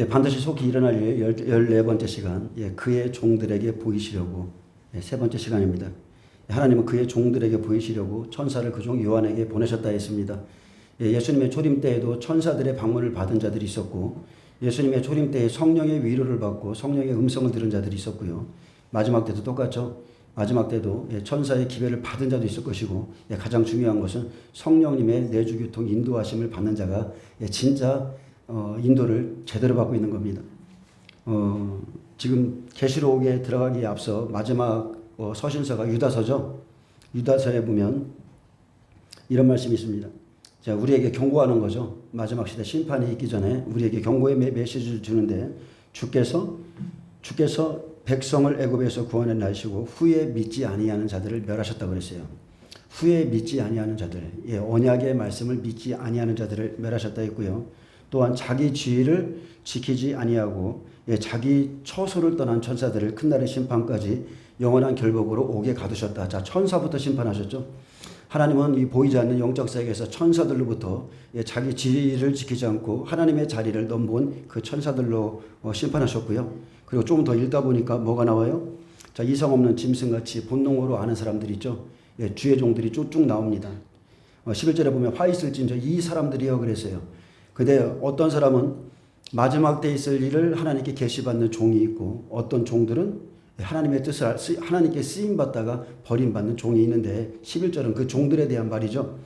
반드시 속히 일어날 일 14번째 시간, 그의 종들에게 보이시려고, 세 번째 시간입니다. 하나님은 그의 종들에게 보이시려고 천사를 그 종 요한에게 보내셨다 했습니다. 예수님의 초림 때에도 천사들의 방문을 받은 자들이 있었고, 예수님의 초림 때에 성령의 위로를 받고 성령의 음성을 들은 자들이 있었고요. 마지막 때도 똑같죠. 마지막 때도 천사의 기별을 받은 자도 있을 것이고, 가장 중요한 것은 성령님의 내주교통 인도하심을 받는 자가 진짜 인도를 제대로 받고 있는 겁니다. 지금 계시록에 들어가기에 앞서 마지막 서신서가 유다서죠. 유다서에 보면 이런 말씀이 있습니다. 자, 우리에게 경고하는 거죠. 마지막 시대 심판이 있기 전에 우리에게 경고의 메시지를 주는데, 주께서 백성을 애굽에서 구원해 나시고 후에 믿지 아니하는 자들을 멸하셨다고 그랬어요. 후에 믿지 아니하는 자들, 언약의 말씀을 믿지 아니하는 자들을 멸하셨다 했고요. 또한 자기 지위를 지키지 아니하고 자기 처소를 떠난 천사들을 큰날의 심판까지 영원한 결복으로 옥에 가두셨다. 자, 천사부터 심판하셨죠. 하나님은 이 보이지 않는 영적 세계에서 천사들로부터 자기 지위를 지키지 않고 하나님의 자리를 넘본 그 천사들로 심판하셨고요. 그리고 조금 더 읽다 보니까 뭐가 나와요? 자, 이성 없는 짐승같이 본능으로 아는 사람들이 있죠. 주의 종들이 쭉쭉 나옵니다. 11절에 보면 화 있을진저 이 사람들이요 그랬어요. 근데 어떤 사람은 마지막 때 있을 일을 하나님께 계시받는 종이 있고, 어떤 종들은 하나님의 뜻을 하나님께 쓰임받다가 버림받는 종이 있는데, 11절은 그 종들에 대한 말이죠.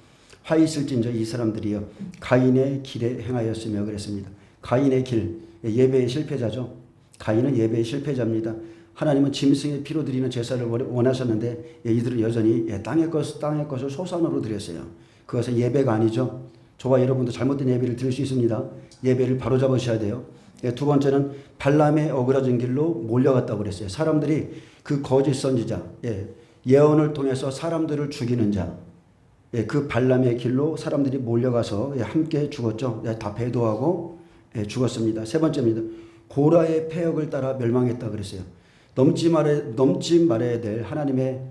화 있을진저 이 사람들이요 가인의 길에 행하였으며 그랬습니다. 가인의 길, 예배의 실패자죠. 가인은 예배의 실패자입니다. 하나님은 짐승의 피로 드리는 제사를 원하셨는데 이들은 여전히 땅의 것을 소산으로 드렸어요. 그것은 예배가 아니죠. 저와 여러분도 잘못된 예배를 드릴 수 있습니다. 예배를 바로잡으셔야 돼요. 두 번째는 발람의 어그러진 길로 몰려갔다고 그랬어요. 사람들이 그 거짓 선지자, 예언을 통해서 사람들을 죽이는 자, 그 발람의 길로 사람들이 몰려가서 함께 죽었죠. 다 배도하고 죽었습니다. 세 번째입니다. 고라의 패역을 따라 멸망했다 그랬어요. 넘지 말아야 될 하나님의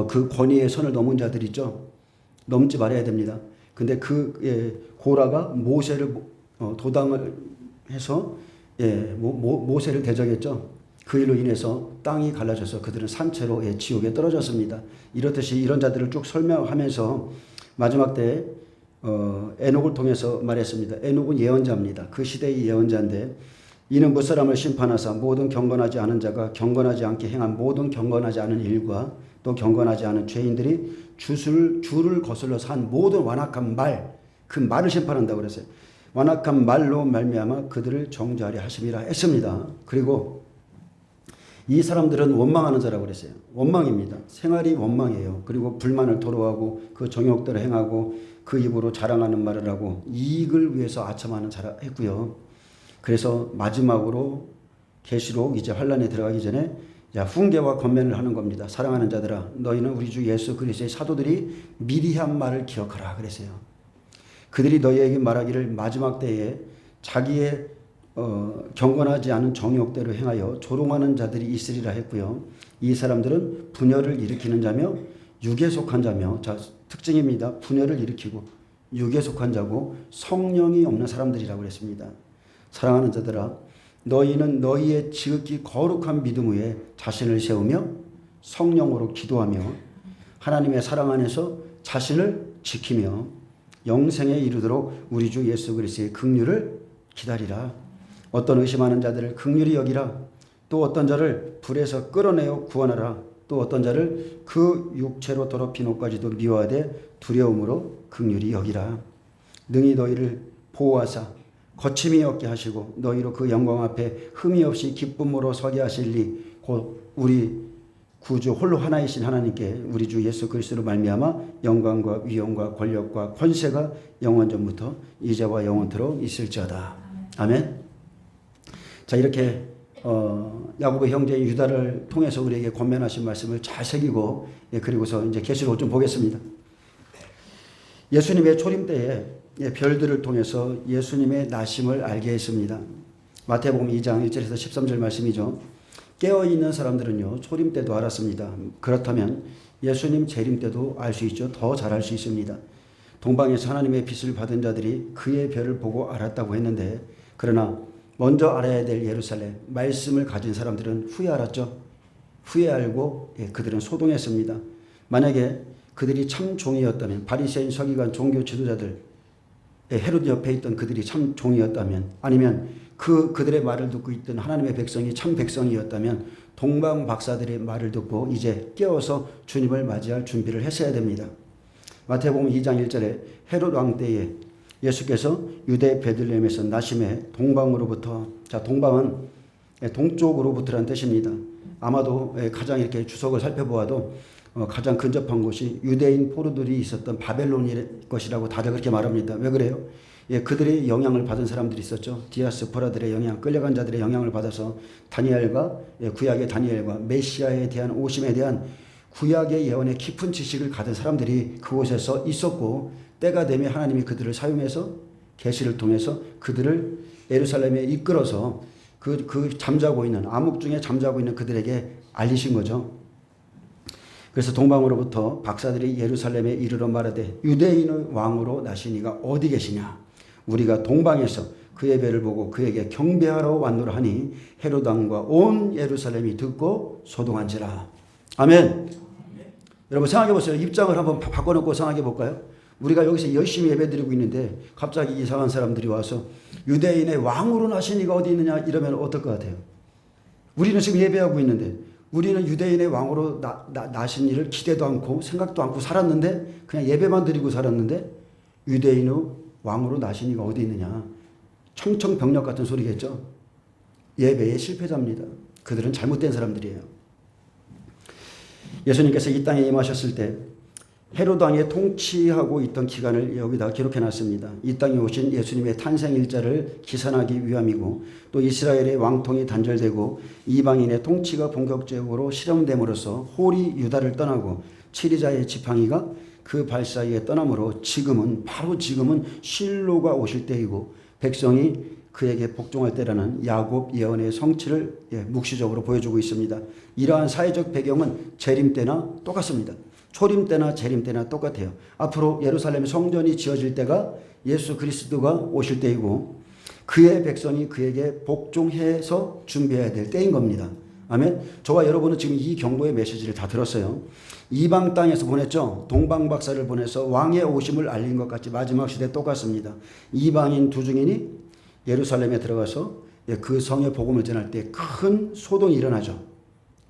그 권위의 선을 넘은 자들 있죠. 넘지 말아야 됩니다. 근데 고라가 모세를 도당을 해서 모세를 대적했죠. 그 일로 인해서 땅이 갈라져서 그들은 산채로 지옥에 떨어졌습니다. 이렇듯이 이런 자들을 쭉 설명하면서 마지막 때 에녹을 통해서 말했습니다. 에녹은 예언자입니다. 그 시대의 예언자인데, 이는 무사람을 심판하사 모든 경건하지 않은 자가 경건하지 않게 행한 모든 경건하지 않은 일과 또 경건하지 않은 죄인들이 주를 거슬러서 한 모든 완악한 말, 그 말을 심판한다고 그랬어요. 완악한 말로 말미암아 그들을 정죄하려 하심이라 했습니다. 그리고 이 사람들은 원망하는 자라고 그랬어요. 원망입니다. 생활이 원망이에요. 그리고 불만을 토로하고 그 정욕대로 행하고 그 입으로 자랑하는 말을 하고 이익을 위해서 아첨하는 자라 했고요. 그래서 마지막으로 계시록 이제 환란에 들어가기 전에 훈계와 권면을 하는 겁니다. 사랑하는 자들아, 너희는 우리 주 예수 그리스도의 사도들이 미리 한 말을 기억하라 그랬어요. 그들이 너희에게 말하기를 마지막 때에 자기의 경건하지 않은 정욕대로 행하여 조롱하는 자들이 있으리라 했고요. 이 사람들은 분열을 일으키는 자며 육에 속한 자며, 자, 특징입니다. 분열을 일으키고 육에 속한 자고 성령이 없는 사람들이라고 그랬습니다. 사랑하는 자들아, 너희는 너희의 지극히 거룩한 믿음 위에 자신을 세우며 성령으로 기도하며 하나님의 사랑 안에서 자신을 지키며 영생에 이르도록 우리 주 예수 그리스도의 긍휼을 기다리라. 어떤 의심하는 자들을 긍휼히 여기라. 또 어떤 자를 불에서 끌어내어 구원하라. 또 어떤 자를 그 육체로 더럽힌 옷까지도 미워하되 두려움으로 긍휼히 여기라. 능히 너희를 보호하사 거침이 없게 하시고 너희로 그 영광 앞에 흠이 없이 기쁨으로 서게 하실리 곧 우리 구주 홀로 하나이신 하나님께 우리 주 예수 그리스도로 말미암아 영광과 위엄과 권력과 권세가 영원전부터 이제와 영원토록 있을지어다. 아멘. 자, 이렇게 야고보의 형제 유다를 통해서 우리에게 권면하신 말씀을 잘 새기고, 그리고서 이제 계시록을 좀 보겠습니다. 예수님의 초림 때에 별들을 통해서 예수님의 나심을 알게 했습니다. 마태복음 2장 1절에서 13절 말씀이죠. 깨어있는 사람들은요, 초림 때도 알았습니다. 그렇다면 예수님 재림 때도 알 수 있죠. 더 잘 알 수 있습니다. 동방에서 하나님의 빛을 받은 자들이 그의 별을 보고 알았다고 했는데, 그러나 먼저 알아야 될 예루살렘 말씀을 가진 사람들은 후에 알았죠. 후에 알고 그들은 소동했습니다. 만약에 그들이 참 종이었다면, 바리새인 서기관 종교 지도자들, 헤롯 옆에 있던 그들이 참 종이었다면, 아니면 그들의 말을 듣고 있던 하나님의 백성이 참 백성이었다면 동방 박사들의 말을 듣고 이제 깨어서 주님을 맞이할 준비를 했어야 됩니다. 마태복음 2장 1절에 헤롯 왕 때에 예수께서 유대 베들레헴에서 나심에 동방으로부터, 자, 동방은 동쪽으로부터라는 뜻입니다. 아마도 가장 이렇게 주석을 살펴보아도 가장 근접한 곳이 유대인 포로들이 있었던 바벨론일 것이라고 다들 그렇게 말합니다. 왜 그래요? 그들의 영향을 받은 사람들이 있었죠. 디아스포라들의 영향, 끌려간 자들의 영향을 받아서 다니엘과 구약의 다니엘과 메시아에 대한 오심에 대한 구약의 예언의 깊은 지식을 가진 사람들이 그곳에서 있었고, 때가 되면 하나님이 그들을 사용해서 계시를 통해서 그들을 예루살렘에 이끌어서 그 잠자고 있는, 암흑 중에 잠자고 있는 그들에게 알리신 거죠. 그래서 동방으로부터 박사들이 예루살렘에 이르러 말하되 유대인의 왕으로 나시니가 어디 계시냐? 우리가 동방에서 그의 배를 보고 그에게 경배하러 왔노라 하니 헤롯 왕과 온 예루살렘이 듣고 소동한지라. 아멘. 여러분 생각해 보세요. 입장을 한번 바꿔놓고 생각해 볼까요? 우리가 여기서 열심히 예배드리고 있는데 갑자기 이상한 사람들이 와서 유대인의 왕으로 나신 이가 어디 있느냐 이러면 어떨 것 같아요? 우리는 지금 예배하고 있는데, 우리는 유대인의 왕으로 나신 이를 기대도 않고 생각도 않고 살았는데, 그냥 예배만 드리고 살았는데 유대인의 왕으로 나신 이가 어디 있느냐. 청청병력 같은 소리겠죠. 예배의 실패자입니다. 그들은 잘못된 사람들이에요. 예수님께서 이 땅에 임하셨을 때 헤롯 왕이 통치하고 있던 기간을 여기다 기록해 놨습니다. 이 땅에 오신 예수님의 탄생 일자를 기산하기 위함이고, 또 이스라엘의 왕통이 단절되고 이방인의 통치가 본격적으로 실험됨으로써 홀이 유다를 떠나고 치리자의 지팡이가 그 발 사이에 떠나므로 바로 지금은 실로가 오실 때이고 백성이 그에게 복종할 때라는 야곱 예언의 성취를 묵시적으로 보여주고 있습니다. 이러한 사회적 배경은 재림 때나 똑같습니다. 초림 때나 재림 때나 똑같아요. 앞으로 예루살렘 성전이 지어질 때가 예수 그리스도가 오실 때이고 그의 백성이 그에게 복종해서 준비해야 될 때인 겁니다. 아멘. 저와 여러분은 지금 이 경고의 메시지를 다 들었어요. 이방 땅에서 보냈죠. 동방 박사를 보내서 왕의 오심을 알린 것 같이 마지막 시대 똑같습니다. 이방인 두 증인이 예루살렘에 들어가서 그 성의 복음을 전할 때 큰 소동이 일어나죠.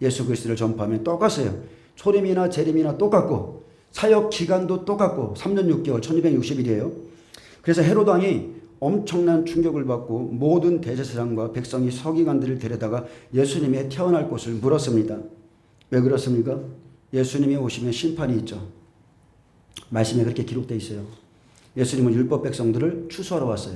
예수 그리스도를 전파하면 똑같아요. 초림이나 재림이나 똑같고 사역 기간도 똑같고 3년 6개월 1260일이에요. 그래서 헤롯 왕이 엄청난 충격을 받고 모든 대제사장과 백성이 서기관들을 데려다가 예수님의 태어날 곳을 물었습니다. 왜 그렇습니까? 예수님이 오시면 심판이 있죠. 말씀에 그렇게 기록되어 있어요. 예수님은 율법 백성들을 추수하러 왔어요.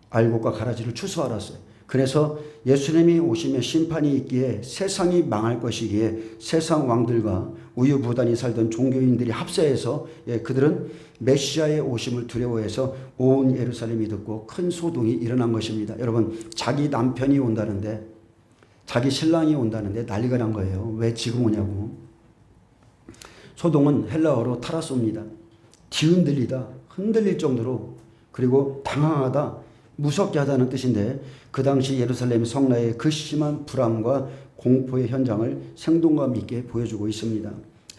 알곡과 가라지를 추수하러 왔어요. 그래서 예수님이 오시면 심판이 있기에 세상이 망할 것이기에 세상 왕들과 우유부단히 살던 종교인들이 합세해서 그들은 메시아의 오심을 두려워해서 온 예루살렘이 듣고 큰 소동이 일어난 것입니다. 여러분, 자기 남편이 온다는데, 자기 신랑이 온다는데 난리가 난 거예요. 왜 지금 오냐고. 소동은 헬라어로 타라소입니다. 뒤흔들리다, 흔들릴 정도로, 그리고 당황하다, 무섭게 하다는 뜻인데, 그 당시 예루살렘 성나의 그 심한 불안과 공포의 현장을 생동감 있게 보여주고 있습니다.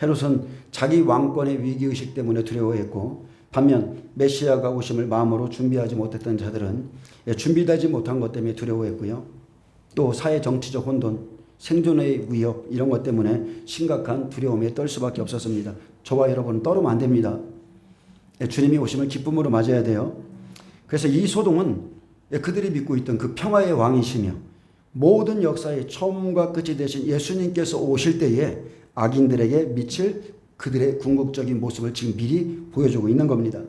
헤롯은 자기 왕권의 위기의식 때문에 두려워했고, 반면 메시아가 오심을 마음으로 준비하지 못했던 자들은 준비되지 못한 것 때문에 두려워했고요. 또 사회 정치적 혼돈, 생존의 위협 이런 것 때문에 심각한 두려움에 떨 수밖에 없었습니다. 저와 여러분은 떨으면 안 됩니다. 주님이 오심을 기쁨으로 맞아야 돼요. 그래서 이 소동은 그들이 믿고 있던 그 평화의 왕이시며 모든 역사의 처음과 끝이 되신 예수님께서 오실 때에 악인들에게 미칠 그들의 궁극적인 모습을 지금 미리 보여주고 있는 겁니다.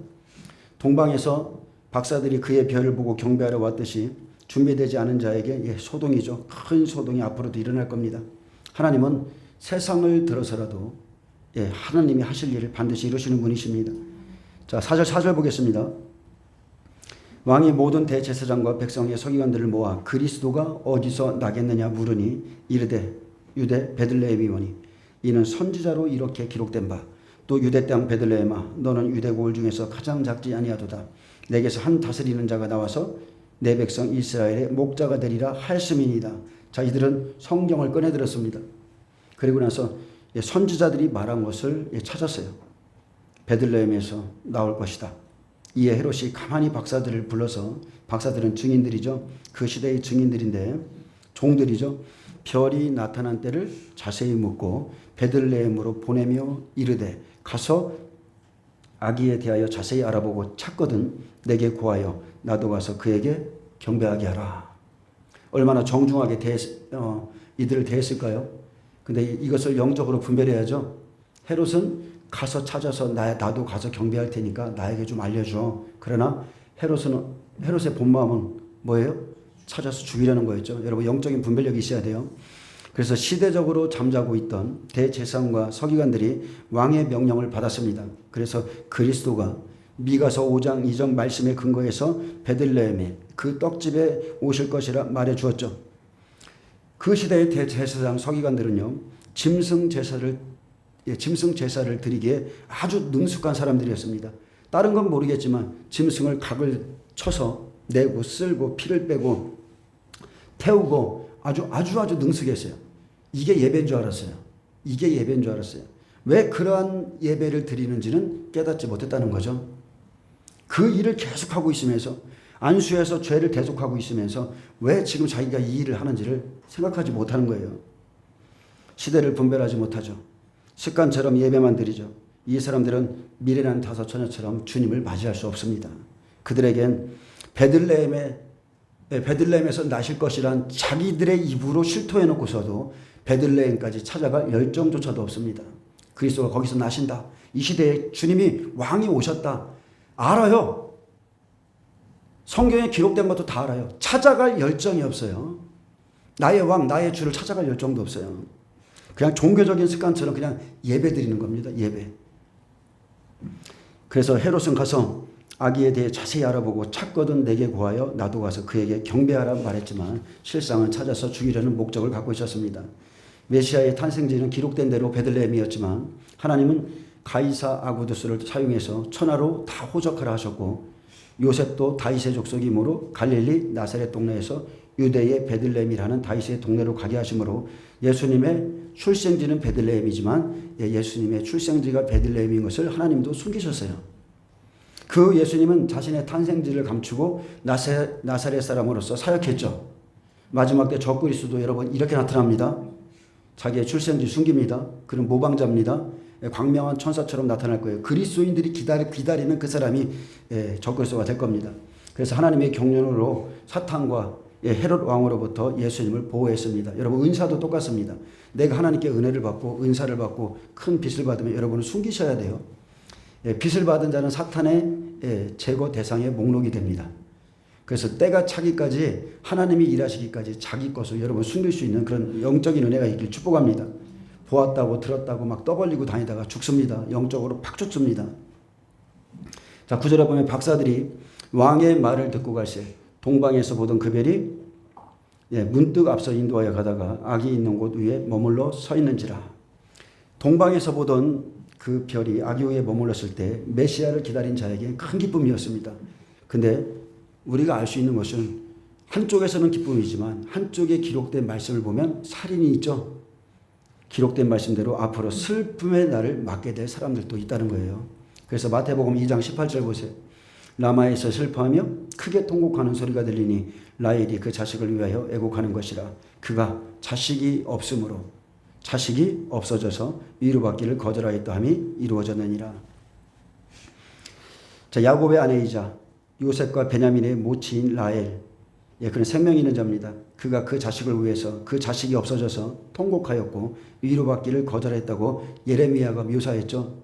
동방에서 박사들이 그의 별을 보고 경배하러 왔듯이 준비되지 않은 자에게 소동이죠. 큰 소동이 앞으로도 일어날 겁니다. 하나님은 세상을 들어서라도 하나님이 하실 일을 반드시 이루시는 분이십니다. 자, 4절 보겠습니다. 왕이 모든 대제사장과 백성의 서기관들을 모아 그리스도가 어디서 나겠느냐 물으니 이르되 유대 베들레헴이오니 이는 선지자로 이렇게 기록된 바 또 유대 땅 베들레헴아 너는 유대 고을 중에서 가장 작지 아니하도다. 내게서 한 다스리는 자가 나와서 내 백성 이스라엘의 목자가 되리라 하였음이니이다. 자, 이들은 성경을 꺼내들었습니다. 그리고 나서 선지자들이 말한 것을 찾았어요. 베들레헴에서 나올 것이다. 이에 헤롯이 가만히 박사들을 불러서, 박사들은 증인들이죠. 그 시대의 증인들인데 종들이죠. 별이 나타난 때를 자세히 묻고 베들레헴으로 보내며 이르되 가서 아기에 대하여 자세히 알아보고 찾거든 내게 구하여 나도 가서 그에게 경배하게 하라. 얼마나 정중하게 이들을 대했을까요? 근데 이것을 영적으로 분별해야죠. 헤롯은 가서 찾아서 나도 가서 경배할 테니까 나에게 좀 알려줘. 그러나 헤롯의 본 마음은 뭐예요? 찾아서 죽이려는 거였죠. 여러분, 영적인 분별력이 있어야 돼요. 그래서 시대적으로 잠자고 있던 대제사장과 서기관들이 왕의 명령을 받았습니다. 그래서 그리스도가 미가서 5장 2절 말씀에 근거해서 베들레헴에 그 떡집에 오실 것이라 말해 주었죠. 그 시대의 대제사장 서기관들은요, 짐승 제사를 드리기에 아주 능숙한 사람들이었습니다. 다른 건 모르겠지만 짐승을 각을 쳐서 내고 쓸고 피를 빼고 태우고 아주 능숙했어요. 이게 예배인 줄 알았어요. 이게 예배인 줄 알았어요. 왜 그러한 예배를 드리는지는 깨닫지 못했다는 거죠. 그 일을 계속하고 있으면서, 안수해서 죄를 대속하고 있으면서 왜 지금 자기가 이 일을 하는지를 생각하지 못하는 거예요. 시대를 분별하지 못하죠. 습관처럼 예배만 드리죠. 이 사람들은 미련한 다섯 처녀처럼 주님을 맞이할 수 없습니다. 그들에겐 베들레헴에서 나실 것이란 자기들의 입으로 실토해 놓고서도 베들레헴까지 찾아갈 열정조차도 없습니다. 그리스도가 거기서 나신다. 이 시대에 주님이 왕이 오셨다. 알아요. 성경에 기록된 것도 다 알아요. 찾아갈 열정이 없어요. 나의 왕, 나의 주를 찾아갈 열정도 없어요. 그냥 종교적인 습관처럼 그냥 예배 드리는 겁니다. 예배. 그래서 헤롯은 가서 아기에 대해 자세히 알아보고 찾거든 내게 구하여 나도 가서 그에게 경배하라 말했지만 실상은 찾아서 죽이려는 목적을 갖고 있었습니다. 메시아의 탄생지는 기록된 대로 베들레헴이었지만 하나님은 가이사 아구두스를 사용해서 천하로 다 호적하라 하셨고, 요셉도 다윗의 족속이므로 갈릴리 나사렛 동네에서 유대의 베들레헴이라는 다윗의 동네로 가게 하심으로 예수님의 출생지는 베들레헴이지만 예수님의 출생지가 베들레헴인 것을 하나님도 숨기셨어요. 그 예수님은 자신의 탄생지를 감추고 나사렛 사람으로서 사역했죠. 마지막 때 적그리스도 여러분 이렇게 나타납니다. 자기의 출생지 숨깁니다. 그는 모방자입니다. 광명한 천사처럼 나타날 거예요. 그리스도인들이 기다리는 그 사람이 적그리스도가 될 겁니다. 그래서 하나님의 경륜으로 사탄과 헤롯 왕으로부터 예수님을 보호했습니다. 여러분, 은사도 똑같습니다. 내가 하나님께 은혜를 받고 은사를 받고 큰 빚을 받으면 여러분은 숨기셔야 돼요. 빚을 받은 자는 사탄의 제거 대상의 목록이 됩니다. 그래서 때가 차기까지 하나님이 일하시기까지 자기 것을 여러분 숨길 수 있는 그런 영적인 은혜가 있길 축복합니다. 보았다고 들었다고 막 떠벌리고 다니다가 죽습니다. 영적으로 팍 죽습니다. 자, 9절에 보면 박사들이 왕의 말을 듣고 갈새 동방에서 보던 그 별이 문득 앞서 인도하여 가다가 아기 있는 곳 위에 머물러 서 있는지라. 동방에서 보던 그 별이 아기 위에 머물렀을 때 메시아를 기다린 자에게 큰 기쁨이었습니다. 근데 우리가 알 수 있는 것은 한쪽에서는 기쁨이지만 한쪽에 기록된 말씀을 보면 살인이 있죠. 기록된 말씀대로 앞으로 슬픔의 날을 맞게 될 사람들도 있다는 거예요. 그래서 마태복음 2장 18절 보세요. 라마에서 슬퍼하며 크게 통곡하는 소리가 들리니 라헬이 그 자식을 위하여 애곡하는 것이라. 그가 자식이 없으므로 자식이 없어져서 위로받기를 거절하였다 함이 이루어졌느니라. 자, 야곱의 아내이자 요셉과 베냐민의 모치인 라헬, 그는 생명 있는 자입니다. 그가 그 자식을 위해서 그 자식이 없어져서 통곡하였고 위로받기를 거절했다고 예레미야가 묘사했죠.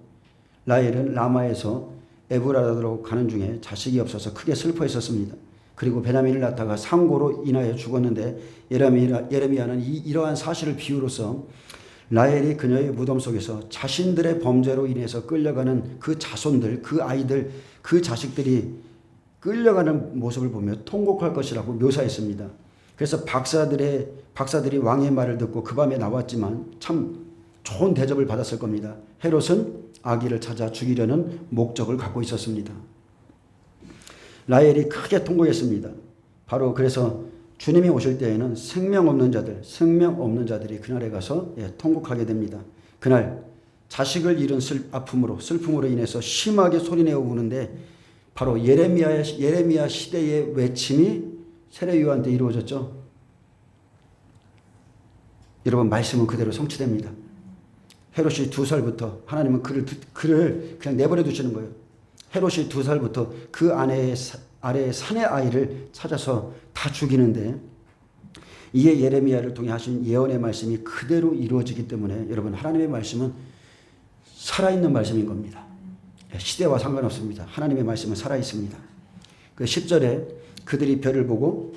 라헬은 라마에서 에브라다로 가는 중에 자식이 없어서 크게 슬퍼했었습니다. 그리고 베냐민을 낳다가 상고로 인하여 죽었는데 예레미야는 이러한 사실을 비유로서 라헬이 그녀의 무덤 속에서 자신들의 범죄로 인해서 끌려가는 그 자손들, 그 아이들, 그 자식들이 끌려가는 모습을 보며 통곡할 것이라고 묘사했습니다. 그래서 박사들이 왕의 말을 듣고 그 밤에 나왔지만 참 좋은 대접을 받았을 겁니다. 헤롯은 아기를 찾아 죽이려는 목적을 갖고 있었습니다. 라헬이 크게 통곡했습니다. 바로 그래서 주님이 오실 때에는 생명 없는 자들이 그날에 가서 통곡하게 됩니다. 그날 자식을 잃은 아픔으로 인해서 심하게 소리내어 우는데 바로 예레미야 시대의 외침이 세례요한 때 이루어졌죠. 여러분, 말씀은 그대로 성취됩니다. 헤롯이 2살부터 하나님은 그를 그냥 내버려 두시는 거예요. 헤롯이 2살부터 그 아래의 산의 아이를 찾아서 다 죽이는데 이에 예레미야를 통해 하신 예언의 말씀이 그대로 이루어지기 때문에 여러분, 하나님의 말씀은 살아있는 말씀인 겁니다. 시대와 상관없습니다. 하나님의 말씀은 살아있습니다. 그 10절에 그들이 별을 보고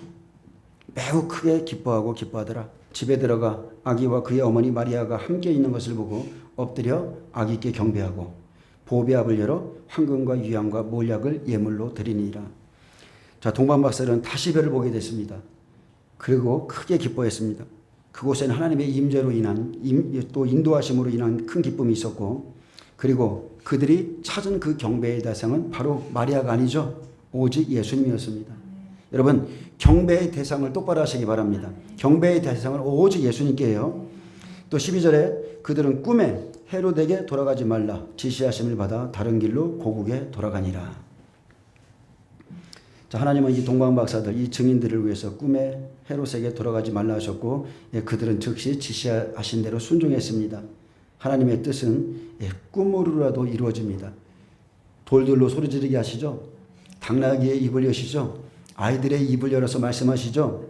매우 크게 기뻐하더라. 집에 들어가 아기와 그의 어머니 마리아가 함께 있는 것을 보고 엎드려 아기께 경배하고 보배압을 열어 황금과 유향과 몰약을 예물로 드리니라. 자, 동방박사는 다시 별을 보게 됐습니다. 그리고 크게 기뻐했습니다. 그곳에는 하나님의 임재로 인한 또 인도하심으로 인한 큰 기쁨이 있었고, 그리고 그들이 찾은 그 경배의 대상은 바로 마리아가 아니죠. 오직 예수님이었습니다. 여러분, 경배의 대상을 똑바로 하시기 바랍니다. 경배의 대상은 오직 예수님께요. 또 12절에 그들은 꿈에 헤롯에게 돌아가지 말라 지시하심을 받아 다른 길로 고국에 돌아가니라. 자, 하나님은 이 동방박사들, 이 증인들을 위해서 꿈에 헤롯에게 돌아가지 말라 하셨고, 그들은 즉시 지시하신 대로 순종했습니다. 하나님의 뜻은 꿈으로라도 이루어집니다. 돌들로 소리 지르게 하시죠. 당나귀의 입을 여시죠. 아이들의 입을 열어서 말씀하시죠.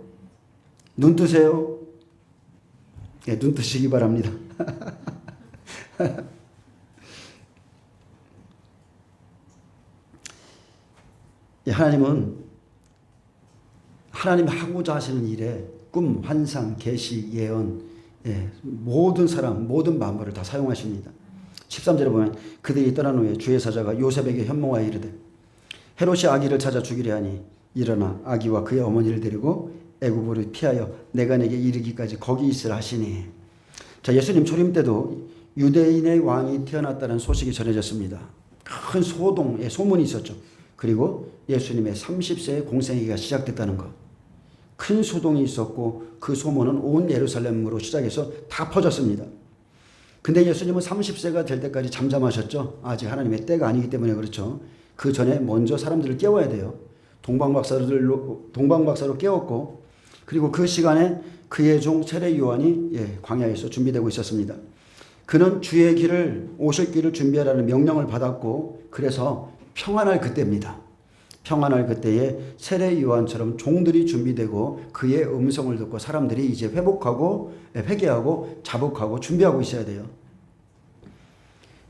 눈 뜨세요. 눈 뜨시기 바랍니다. 하나님은 하나님이 하고자 하시는 일에 꿈, 환상, 계시, 예언, 모든 사람, 모든 만물을 다 사용하십니다. 13절에 보면 그들이 떠난 후에 주의 사자가 요셉에게 현몽하여 이르되 헤롯이 아기를 찾아 죽이려 하니 일어나 아기와 그의 어머니를 데리고 애굽으로 피하여 내가 내게 이르기까지 거기 있으라 하시니. 자, 예수님 초림 때도 유대인의 왕이 태어났다는 소식이 전해졌습니다. 큰 소문이 있었죠. 그리고 예수님의 30세의 공생애가 시작됐다는 것. 큰 소동이 있었고 그 소문은 온 예루살렘으로 시작해서 다 퍼졌습니다. 근데 예수님은 30세가 될 때까지 잠잠하셨죠. 아직 하나님의 때가 아니기 때문에 그렇죠. 그 전에 먼저 사람들을 깨워야 돼요. 동방박사로 깨웠고, 그리고 그 시간에 그의 종 세례 요한이 광야에서 준비되고 있었습니다. 그는 주의 오실 길을 준비하라는 명령을 받았고, 그래서 평안할 그때입니다. 평안할 그때에 세례 요한처럼 종들이 준비되고 그의 음성을 듣고 사람들이 이제 회개하고 자복하고 준비하고 있어야 돼요.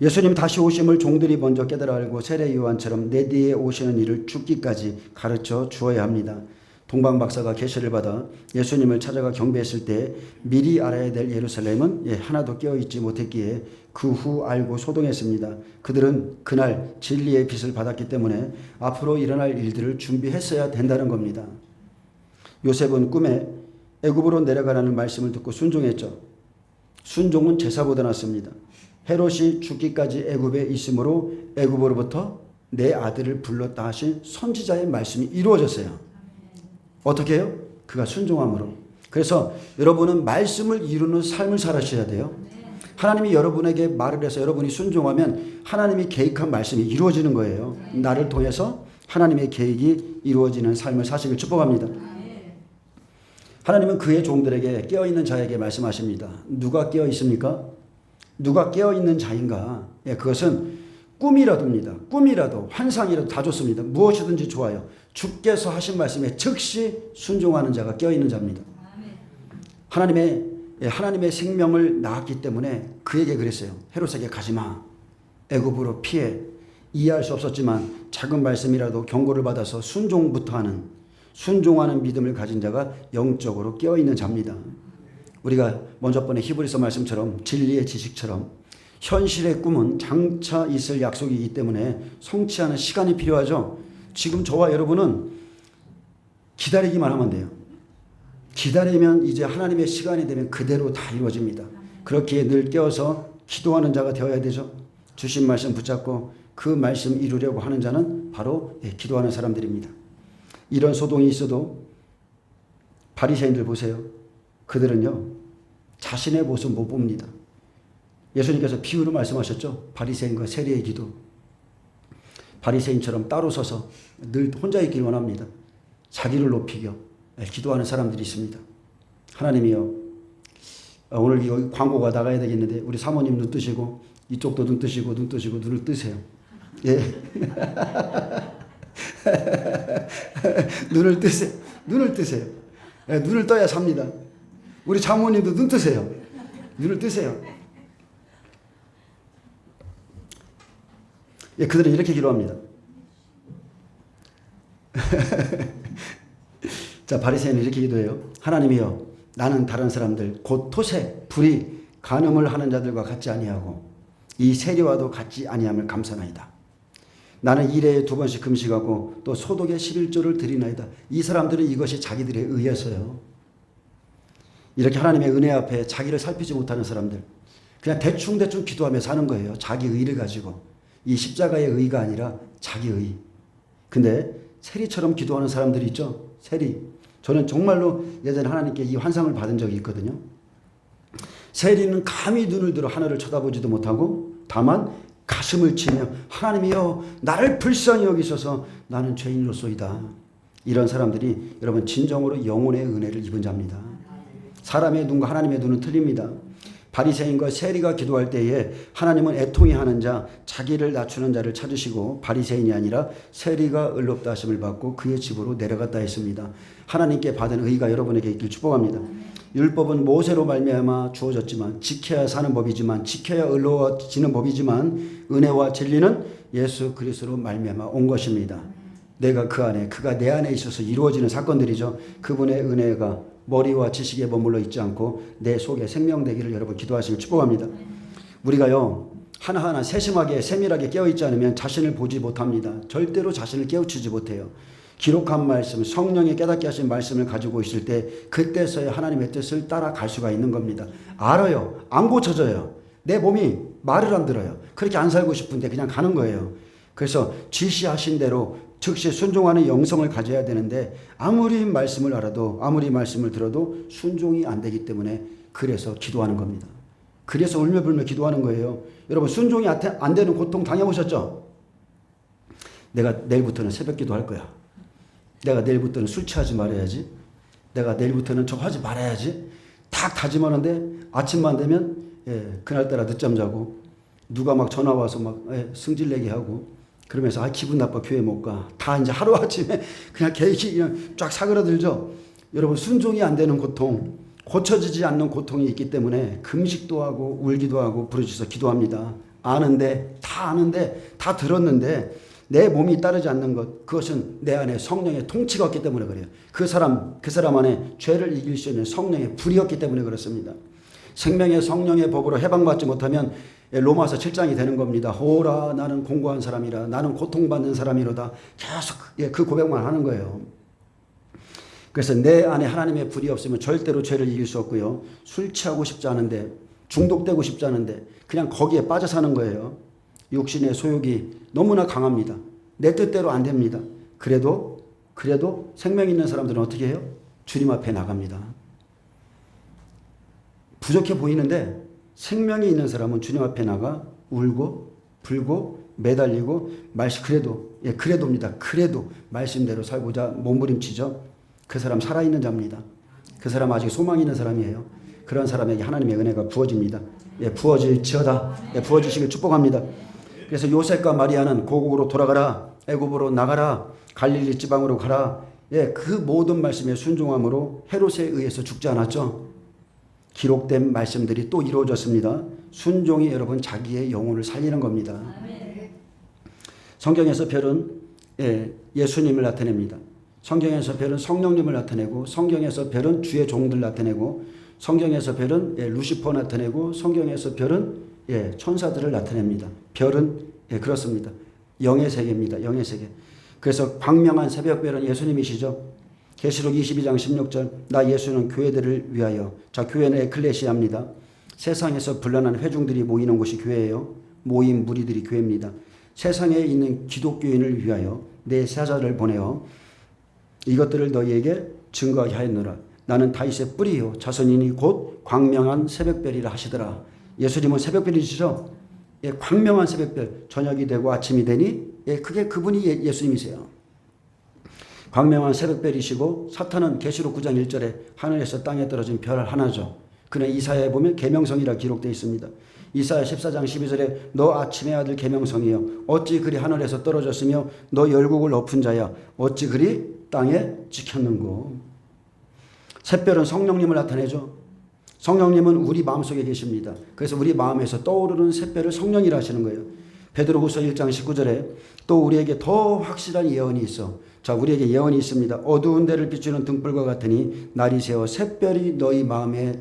예수님 다시 오심을 종들이 먼저 깨달아 알고 세례 요한처럼 내 뒤에 오시는 일을 죽기까지 가르쳐 주어야 합니다. 동방박사가 계시를 받아 예수님을 찾아가 경배했을 때 미리 알아야 될 예루살렘은 하나도 깨어있지 못했기에 그 후 알고 소동했습니다. 그들은 그날 진리의 빛을 받았기 때문에 앞으로 일어날 일들을 준비했어야 된다는 겁니다. 요셉은 꿈에 애굽으로 내려가라는 말씀을 듣고 순종했죠. 순종은 제사보다 낫습니다. 헤롯이 죽기까지 애굽에 있으므로 애굽으로부터 내 아들을 불렀다 하신 선지자의 말씀이 이루어졌어요. 어떻게 해요? 그가 순종함으로. 그래서 여러분은 말씀을 이루는 삶을 살아셔야 돼요. 하나님이 여러분에게 말을 해서 여러분이 순종하면 하나님이 계획한 말씀이 이루어지는 거예요. 나를 통해서 하나님의 계획이 이루어지는 삶을 사시길 축복합니다. 하나님은 그의 종들에게 깨어있는 자에게 말씀하십니다. 누가 깨어 있습니까? 누가 깨어있는 자인가? 그것은 꿈이라도입니다. 꿈이라도 환상이라도 다 좋습니다. 무엇이든지 좋아요. 주께서 하신 말씀에 즉시 순종하는 자가 깨어있는 자입니다. 하나님의 생명을 낳았기 때문에 그에게 그랬어요. 헤롯에게 가지마. 애굽으로 피해. 이해할 수 없었지만 작은 말씀이라도 경고를 받아서 순종하는 믿음을 가진 자가 영적으로 깨어있는 자입니다. 우리가 먼저 번에 히브리서 말씀처럼 진리의 지식처럼 현실의 꿈은 장차 있을 약속이기 때문에 성취하는 시간이 필요하죠. 지금 저와 여러분은 기다리기만 하면 돼요. 기다리면 이제 하나님의 시간이 되면 그대로 다 이루어집니다. 그렇기에 늘 깨어서 기도하는 자가 되어야 되죠. 주신 말씀 붙잡고 그 말씀 이루려고 하는 자는 바로 기도하는 사람들입니다. 이런 소동이 있어도 바리새인들 보세요. 그들은요, 자신의 모습 못 봅니다. 예수님께서 비유로 말씀하셨죠. 바리새인과 세리의 기도. 바리새인처럼 따로 서서 늘 혼자 있길 원합니다. 자기를 높이며 기도하는 사람들이 있습니다. 하나님이요, 오늘 여기 광고가 나가야 되겠는데 우리 사모님 눈 뜨시고 이쪽도 눈 뜨시고 눈을 뜨세요. 예. 눈을 뜨세요. 눈을 뜨세요. 예, 눈을 떠야 삽니다. 우리 장모님도 눈 뜨세요. 눈을 뜨세요. 예, 그들은 이렇게 기도합니다. 자, 바리새인은 이렇게 기도해요. 하나님이여, 나는 다른 사람들 곧 토새, 불이, 간음을 하는 자들과 같지 아니하고 이 세리와도 같지 아니함을 감사나이다. 나는 일해에 2번씩 금식하고 또 소독에 11조를 드리나이다. 이 사람들은 이것이 자기들의 의여서요. 이렇게 하나님의 은혜 앞에 자기를 살피지 못하는 사람들, 그냥 대충 기도하며 사는 거예요. 자기 의를 가지고. 이 십자가의 의가 아니라 자기 의. 근데 세리처럼 기도하는 사람들이 있죠. 세리. 저는 정말로 예전에 하나님께 이 환상을 받은 적이 있거든요. 세리는 감히 눈을 들어 하늘을 쳐다보지도 못하고 다만 가슴을 치며 하나님이여 나를 불쌍히 여기소서 나는 죄인으로소이다. 이런 사람들이 여러분 진정으로 영혼의 은혜를 입은 자입니다. 사람의 눈과 하나님의 눈은 틀립니다. 바리새인과 세리가 기도할 때에 하나님은 애통이 하는 자, 자기를 낮추는 자를 찾으시고 바리새인이 아니라 세리가 의롭다 하심을 받고 그의 집으로 내려갔다 했습니다. 하나님께 받은 의가 여러분에게 있길 축복합니다. 율법은 모세로 말미암아 주어졌지만 지켜야 사는 법이지만 지켜야 의로워지는 법이지만 은혜와 진리는 예수 그리스도로 말미암아 온 것입니다. 내가 그 안에, 그가 내 안에 있어서 이루어지는 사건들이죠. 그분의 은혜가 머리와 지식에 머물러 있지 않고 내 속에 생명되기를 여러분 기도하시길 축복합니다. 우리가요, 하나하나 세심하게 세밀하게 깨어있지 않으면 자신을 보지 못합니다. 절대로 자신을 깨우치지 못해요. 기록한 말씀, 성령이 깨닫게 하신 말씀을 가지고 있을 때 그때서야 하나님의 뜻을 따라갈 수가 있는 겁니다. 알아요. 안 고쳐져요. 내 몸이 말을 안 들어요. 그렇게 안 살고 싶은데 그냥 가는 거예요. 그래서 지시하신 대로 즉시 순종하는 영성을 가져야 되는데 아무리 말씀을 알아도 아무리 말씀을 들어도 순종이 안 되기 때문에 그래서 기도하는 겁니다. 그래서 울며불며 기도하는 거예요. 여러분 순종이 안 되는 고통 당해보셨죠? 내가 내일부터는 새벽 기도할 거야. 내가 내일부터는 술 취하지 말아야지. 내가 내일부터는 저거 하지 말아야지. 딱 다짐하는데 아침만 되면 그날따라 늦잠 자고 누가 막 전화 와서 막 승질내게 하고 그러면서 기분 나빠 교회 못 가. 다 이제 하루아침에 그냥 계획이 그냥 쫙 사그라들죠. 여러분 순종이 안 되는 고통, 고쳐지지 않는 고통이 있기 때문에 금식도 하고 울기도 하고 부르짖어서 기도합니다. 아는데 다 들었는데 내 몸이 따르지 않는 것, 그것은 내 안에 성령의 통치가 없기 때문에 그래요. 그 사람 안에 죄를 이길 수 있는 성령의 불이 없기 때문에 그렇습니다. 생명의 성령의 법으로 해방받지 못하면 로마서 7장이 되는 겁니다. 호라 나는 공고한 사람이라 나는 고통받는 사람이로다. 계속 그 고백만 하는 거예요. 그래서 내 안에 하나님의 불이 없으면 절대로 죄를 이길 수 없고요. 술 취하고 싶지 않은데 중독되고 싶지 않은데 그냥 거기에 빠져 사는 거예요. 육신의 소욕이 너무나 강합니다. 내 뜻대로 안 됩니다. 그래도 생명 있는 사람들은 어떻게 해요? 주님 앞에 나갑니다. 부족해 보이는데 생명이 있는 사람은 주님 앞에 나가 울고 불고 매달리고 그래도입니다. 그래도 말씀대로 살고자 몸부림치죠. 그 사람 살아있는 자입니다. 그 사람 아직 소망이 있는 사람이에요. 그런 사람에게 하나님의 은혜가 부어집니다. 부어질지어다. 부어지시길 축복합니다. 그래서 요셉과 마리아는 고국으로 돌아가라. 애굽으로 나가라. 갈릴리 지방으로 가라. 그 모든 말씀에 순종함으로 헤롯에 의해서 죽지 않았죠. 기록된 말씀들이 또 이루어졌습니다. 순종이 여러분 자기의 영혼을 살리는 겁니다. 성경에서 별은 예수님을 나타냅니다. 성경에서 별은 성령님을 나타내고 성경에서 별은 주의 종들 나타내고 성경에서 별은 루시퍼 나타내고 성경에서 별은 천사들을 나타냅니다. 별은 그렇습니다. 영의 세계입니다. 영의 세계. 그래서 광명한 새벽별은 예수님이시죠. 계시록 22장 16절 나 예수는 교회들을 위하여. 자, 교회는 에클레시아입니다. 세상에서 불란한 회중들이 모이는 곳이 교회예요. 모인 무리들이 교회입니다. 세상에 있는 기독교인을 위하여 내 사자를 보내어 이것들을 너희에게 증거하게 하였노라. 나는 다윗의 뿌리요 자손이니 곧 광명한 새벽별이라 하시더라. 예수님은 새벽별이시죠? 예, 광명한 새벽별, 저녁이 되고 아침이 되니 예, 그게 그분이 예수님이세요. 광명한 새벽별이시고 사탄은 계시록 9장 1절에 하늘에서 땅에 떨어진 별 하나죠. 그는 이사야에 보면 계명성이라 기록되어 있습니다. 이사야 14장 12절에 너 아침의 아들 계명성이여 어찌 그리 하늘에서 떨어졌으며 너 열국을 엎은 자야 어찌 그리 땅에 찍혔는고. 샛별은 성령님을 나타내죠. 성령님은 우리 마음속에 계십니다. 그래서 우리 마음에서 떠오르는 샛별을 성령이라 하시는 거예요. 베드로후서 1장 19절에 또 우리에게 더 확실한 예언이 있어. 자, 우리에게 예언이 있습니다. 어두운 데를 비추는 등불과 같으니 날이 새어 샛별이 너희 마음에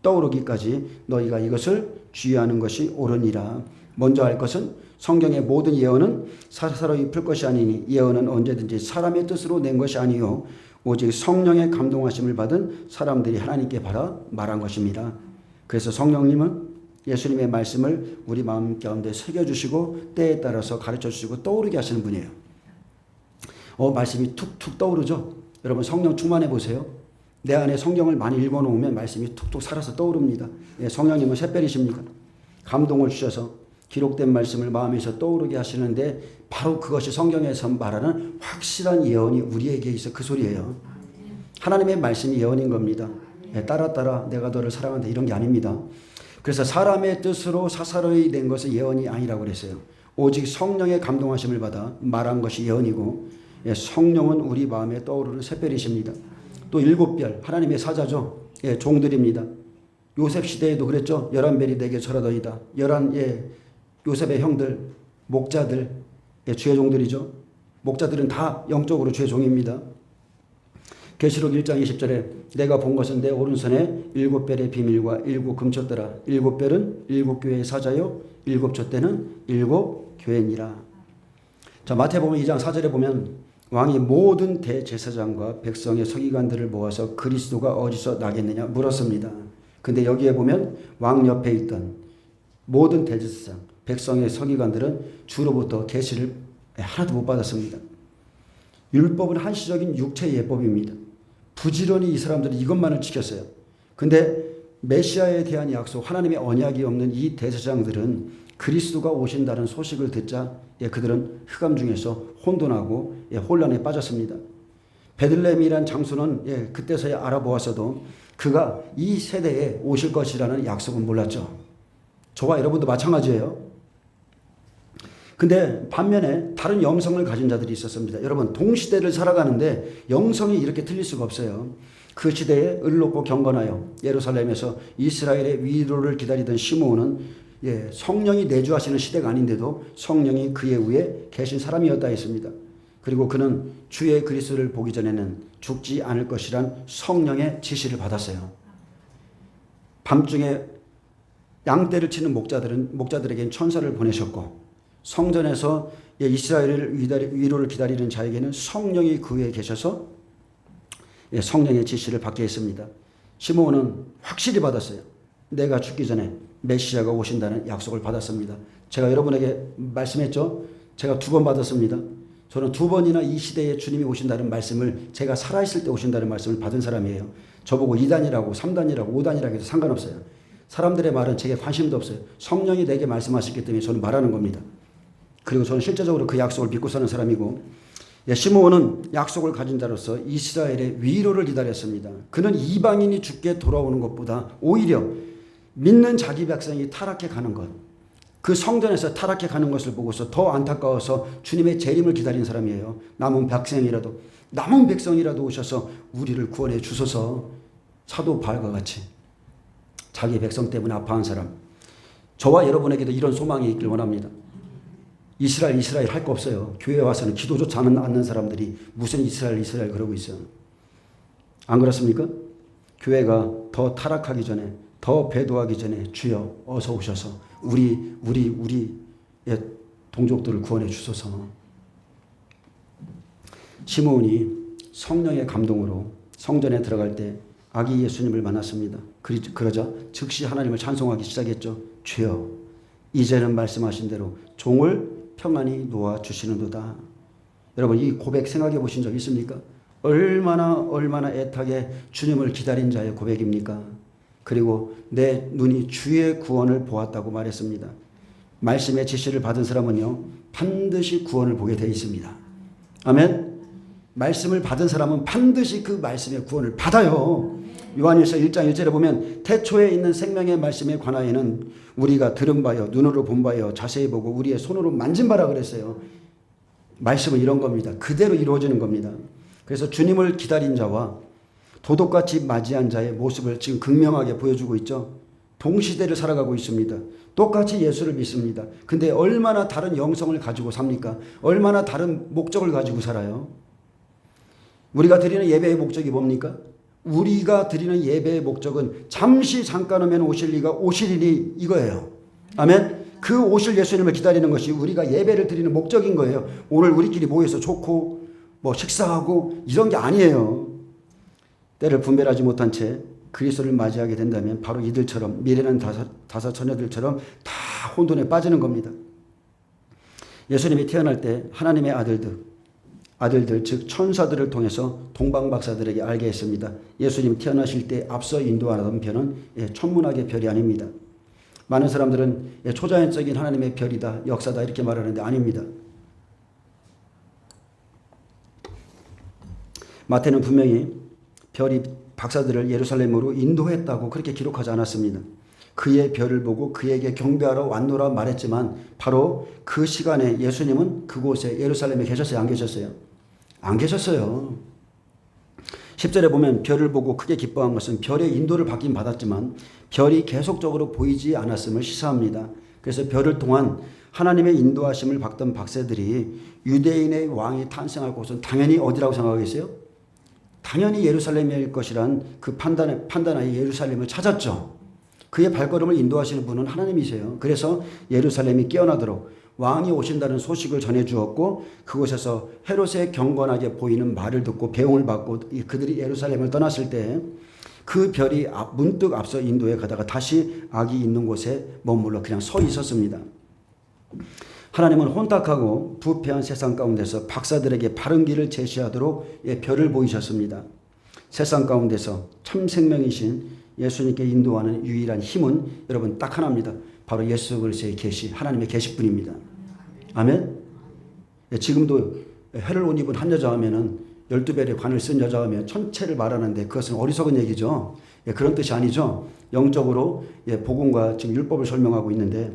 떠오르기까지 너희가 이것을 주의하는 것이 옳으니라. 먼저 할 것은 성경의 모든 예언은 사사로이 풀 것이 아니니 예언은 언제든지 사람의 뜻으로 낸 것이 아니요 오직 성령의 감동하심을 받은 사람들이 하나님께 바라 말한 것입니다. 그래서 성령님은 예수님의 말씀을 우리 마음 가운데 새겨주시고 때에 따라서 가르쳐주시고 떠오르게 하시는 분이에요. 말씀이 툭툭 떠오르죠. 여러분 성령 충만해 보세요. 내 안에 성경을 많이 읽어놓으면 말씀이 툭툭 살아서 떠오릅니다. 예, 성령님은 샛별이십니까? 감동을 주셔서 기록된 말씀을 마음에서 떠오르게 하시는데 바로 그것이 성경에서 말하는 확실한 예언이 우리에게 있어 그 소리예요. 하나님의 말씀이 예언인 겁니다. 예, 따라 내가 너를 사랑한다 이런 게 아닙니다. 그래서 사람의 뜻으로 사사로이 된 것은 예언이 아니라고 그랬어요. 오직 성령의 감동하심을 받아 말한 것이 예언이고 예, 성령은 우리 마음에 떠오르는 샛별이십니다. 또 7별 하나님의 사자죠. 예, 종들입니다. 요셉 시대에도 그랬죠. 11별이 내게 절하더이다. 요셉의 형들 목자들 예, 주의 종들이죠. 목자들은 다 영적으로 주의 종입니다. 계시록 1장 20절에 내가 본 것은 내 오른손에 7별의 비밀과 7 금촛대라. 7별은 7교회의 사자요 7 촛대는 7 교회니라. 자, 마태복음 2장 4절에 보면 왕이 모든 대제사장과 백성의 서기관들을 모아서 그리스도가 어디서 나겠느냐 물었습니다. 근데 여기에 보면 왕 옆에 있던 모든 대제사장, 백성의 서기관들은 주로부터 계시를 하나도 못 받았습니다. 율법은 한시적인 육체 예법입니다. 부지런히 이 사람들은 이것만을 지켰어요. 근데 메시아에 대한 약속, 하나님의 언약이 없는 이 대제사장들은 그리스도가 오신다는 소식을 듣자 그들은 흑암 중에서 혼돈하고 혼란에 빠졌습니다. 베들레헴이란 장소는 그때서야 알아보았어도 그가 이 세대에 오실 것이라는 약속은 몰랐죠. 저와 여러분도 마찬가지예요. 근데 반면에 다른 영성을 가진 자들이 있었습니다. 여러분 동시대를 살아가는데 영성이 이렇게 틀릴 수가 없어요. 그 시대에 의롭고 경건하여 예루살렘에서 이스라엘의 위로를 기다리던 시므온은 성령이 내주하시는 시대가 아닌데도 성령이 그의 위에 계신 사람이었다 했습니다. 그리고 그는 주의 그리스도를 보기 전에는 죽지 않을 것이란 성령의 지시를 받았어요. 밤중에 양떼를 치는 목자들에게는 천사를 보내셨고 성전에서 이스라엘을 위로를 기다리는 자에게는 성령이 그 위에 계셔서 성령의 지시를 받게 했습니다. 시므온은 확실히 받았어요. 내가 죽기 전에 메시아가 오신다는 약속을 받았습니다. 제가 여러분에게 말씀했죠. 제가 2번 받았습니다. 저는 2번이나 이 시대에 주님이 오신다는 말씀을 제가 살아있을 때 오신다는 말씀을 받은 사람이에요. 저보고 2단이라고 3단이라고 5단이라고 해도 상관없어요. 사람들의 말은 제게 관심도 없어요. 성령이 내게 말씀하셨기 때문에 저는 말하는 겁니다. 그리고 저는 실제적으로 그 약속을 믿고 사는 사람이고 시므온은 약속을 가진 자로서 이스라엘의 위로를 기다렸습니다. 그는 이방인이 죽게 돌아오는 것보다 오히려 믿는 자기 백성이 타락해 가는 것, 그 성전에서 타락해 가는 것을 보고서 더 안타까워서 주님의 재림을 기다린 사람이에요. 남은 백성이라도 오셔서 우리를 구원해 주소서. 사도 바울과 같이 자기 백성 때문에 아파한 사람, 저와 여러분에게도 이런 소망이 있길 원합니다. 이스라엘 할 거 없어요. 교회에 와서는 기도조차 않는 사람들이 무슨 이스라엘 그러고 있어요. 안 그렇습니까? 교회가 더 타락하기 전에, 더 배도하기 전에 주여 어서 오셔서 우리의 동족들을 구원해 주소서. 시므온이 성령의 감동으로 성전에 들어갈 때 아기 예수님을 만났습니다. 그러자 즉시 하나님을 찬송하기 시작했죠. 주여 이제는 말씀하신 대로 종을 평안히 놓아주시는도다. 여러분 이 고백 생각해 보신 적 있습니까? 얼마나 애타게 주님을 기다린 자의 고백입니까? 그리고 내 눈이 주의 구원을 보았다고 말했습니다. 말씀의 지시를 받은 사람은요, 반드시 구원을 보게 되어 있습니다. 아멘. 말씀을 받은 사람은 반드시 그 말씀의 구원을 받아요. 요한일서 1장 1절에 보면 태초에 있는 생명의 말씀에 관하여는 우리가 들은 바요 눈으로 본 바요 자세히 보고 우리의 손으로 만진 바라 그랬어요. 말씀은 이런 겁니다. 그대로 이루어지는 겁니다. 그래서 주님을 기다린 자와 도둑같이 맞이한 자의 모습을 지금 극명하게 보여주고 있죠. 동시대를 살아가고 있습니다. 똑같이 예수를 믿습니다. 근데 얼마나 다른 영성을 가지고 삽니까? 얼마나 다른 목적을 가지고 살아요? 우리가 드리는 예배의 목적이 뭡니까? 우리가 드리는 예배의 목적은 잠깐 오면 오실 이가 오시리니 이거예요. 아멘. 그 오실 예수님을 기다리는 것이 우리가 예배를 드리는 목적인 거예요. 오늘 우리끼리 모여서 좋고 뭐 식사하고 이런 게 아니에요. 때를 분별하지 못한 채 그리스도를 맞이하게 된다면 바로 이들처럼 미래는 다섯 처녀들처럼 다 혼돈에 빠지는 겁니다. 예수님이 태어날 때 하나님의 아들들 즉 천사들을 통해서 동방박사들에게 알게 했습니다. 예수님 태어나실 때 앞서 인도하던 별은 천문학의 별이 아닙니다. 많은 사람들은 초자연적인 하나님의 별이다, 역사다 이렇게 말하는데 아닙니다. 마태는 분명히 별이 박사들을 예루살렘으로 인도했다고 그렇게 기록하지 않았습니다. 그의 별을 보고 그에게 경배하러 왔노라 말했지만 바로 그 시간에 예수님은 그곳에 예루살렘에 계셨어요? 안 계셨어요? 안 계셨어요. 10절에 보면 별을 보고 크게 기뻐한 것은 별의 인도를 받긴 받았지만 별이 계속적으로 보이지 않았음을 시사합니다. 그래서 별을 통한 하나님의 인도하심을 받던 박사들이 유대인의 왕이 탄생할 곳은 당연히 어디라고 생각하겠어요? 당연히 예루살렘일 것이란 그 판단하에 예루살렘을 찾았죠. 그의 발걸음을 인도하시는 분은 하나님이세요. 그래서 예루살렘이 깨어나도록 왕이 오신다는 소식을 전해주었고 그곳에서 헤롯의 경건하게 보이는 말을 듣고 배웅을 받고 그들이 예루살렘을 떠났을 때 그 별이 문득 앞서 인도에 가다가 다시 아기 있는 곳에 머물러 그냥 서 있었습니다. 하나님은 혼탁하고 부패한 세상 가운데서 박사들에게 바른 길을 제시하도록 별을 보이셨습니다. 세상 가운데서 참 생명이신 예수님께 인도하는 유일한 힘은 여러분 딱 하나입니다. 바로 예수 그리스도의 계시, 하나님의 계시뿐입니다. 아멘. 지금도 해를 옷 입은 한 여자 하면은 12별의 관을 쓴 여자 하면 천체를 말하는데 그것은 어리석은 얘기죠. 그런 뜻이 아니죠. 영적으로 복음과 지금 율법을 설명하고 있는데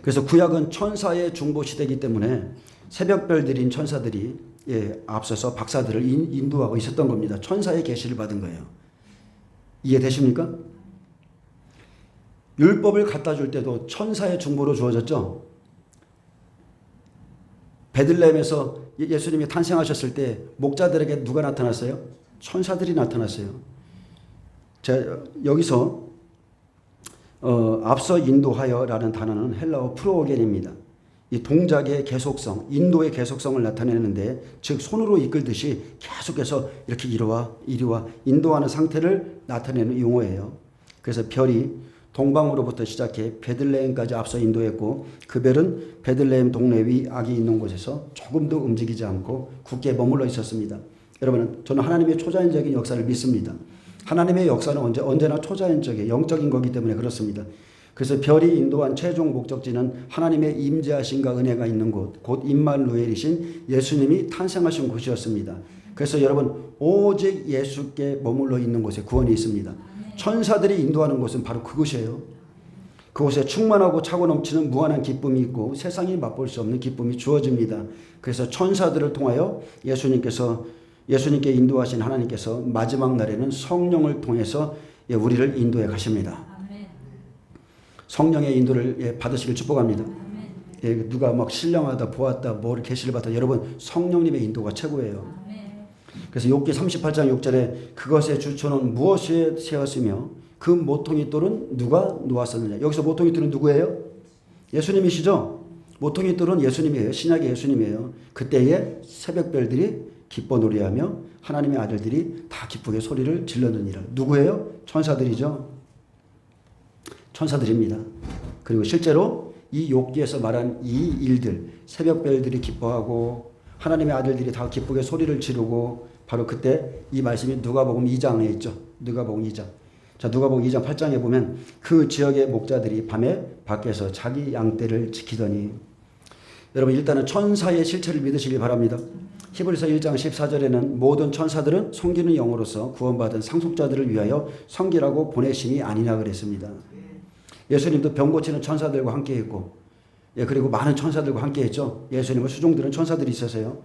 그래서 구약은 천사의 중보 시대이기 때문에 새벽별들인 천사들이 앞서서 박사들을 인도하고 있었던 겁니다. 천사의 계시를 받은 거예요. 이해되십니까? 율법을 갖다 줄 때도 천사의 중보로 주어졌죠. 베들레헴에서 예수님이 탄생하셨을 때 목자들에게 누가 나타났어요? 천사들이 나타났어요. 자, 여기서 앞서 인도하여라는 단어는 헬라어 프로오겐입니다. 이 동작의 계속성, 인도의 계속성을 나타내는데 즉 손으로 이끌듯이 계속해서 이렇게 이리와 인도하는 상태를 나타내는 용어예요. 그래서 별이 동방으로부터 시작해 베들레헴까지 앞서 인도했고 그 별은 베들레헴 동네 위 아기 있는 곳에서 조금도 움직이지 않고 굳게 머물러 있었습니다. 여러분, 저는 하나님의 초자연적인 역사를 믿습니다. 하나님의 역사는 언제나 초자연적이에요. 영적인 거기 때문에 그렇습니다. 그래서 별이 인도한 최종 목적지는 하나님의 임재하심과 은혜가 있는 곳, 곧 임마누엘이신 예수님이 탄생하신 곳이었습니다. 그래서 여러분, 오직 예수께 머물러 있는 곳에 구원이 있습니다. 천사들이 인도하는 곳은 바로 그곳이에요. 그곳에 충만하고 차고 넘치는 무한한 기쁨이 있고 세상이 맛볼 수 없는 기쁨이 주어집니다. 그래서 천사들을 통하여 예수님께 인도하신 하나님께서 마지막 날에는 성령을 통해서 우리를 인도해 가십니다. 성령의 인도를 받으시길 축복합니다. 누가 막 신령하다 보았다 뭘 계시를 받다 여러분 성령님의 인도가 최고예요. 그래서 욥기 38장 6절에 그것의 주초는 무엇에 세웠으며 그 모퉁이 돌은 누가 놓았었느냐. 여기서 모퉁이 돌은 누구예요? 예수님이시죠. 모퉁이 돌은 예수님이에요. 신약의 예수님이에요. 그때에 새벽별들이 기뻐 노래하며 하나님의 아들들이 다 기쁘게 소리를 질렀느니라. 누구예요? 천사들이죠. 천사들입니다. 그리고 실제로 이 욥기에서 말한 이 일들 새벽별들이 기뻐하고 하나님의 아들들이 다 기쁘게 소리를 지르고 바로 그때 이 말씀이 누가복음 2장에 있죠. 누가복음 2장. 자, 누가복음 2장 8장에 보면 그 지역의 목자들이 밤에 밖에서 자기 양떼를 지키더니, 여러분 일단은 천사의 실체를 믿으시기 바랍니다. 히브리서 1장 14절에는 모든 천사들은 섬기는 영으로서 구원받은 상속자들을 위하여 섬기라고 보내심이 아니냐 그랬습니다. 예수님도 병 고치는 천사들과 함께 했고, 그리고 많은 천사들과 함께 했죠. 예수님을 수종드는 천사들이 있어서요.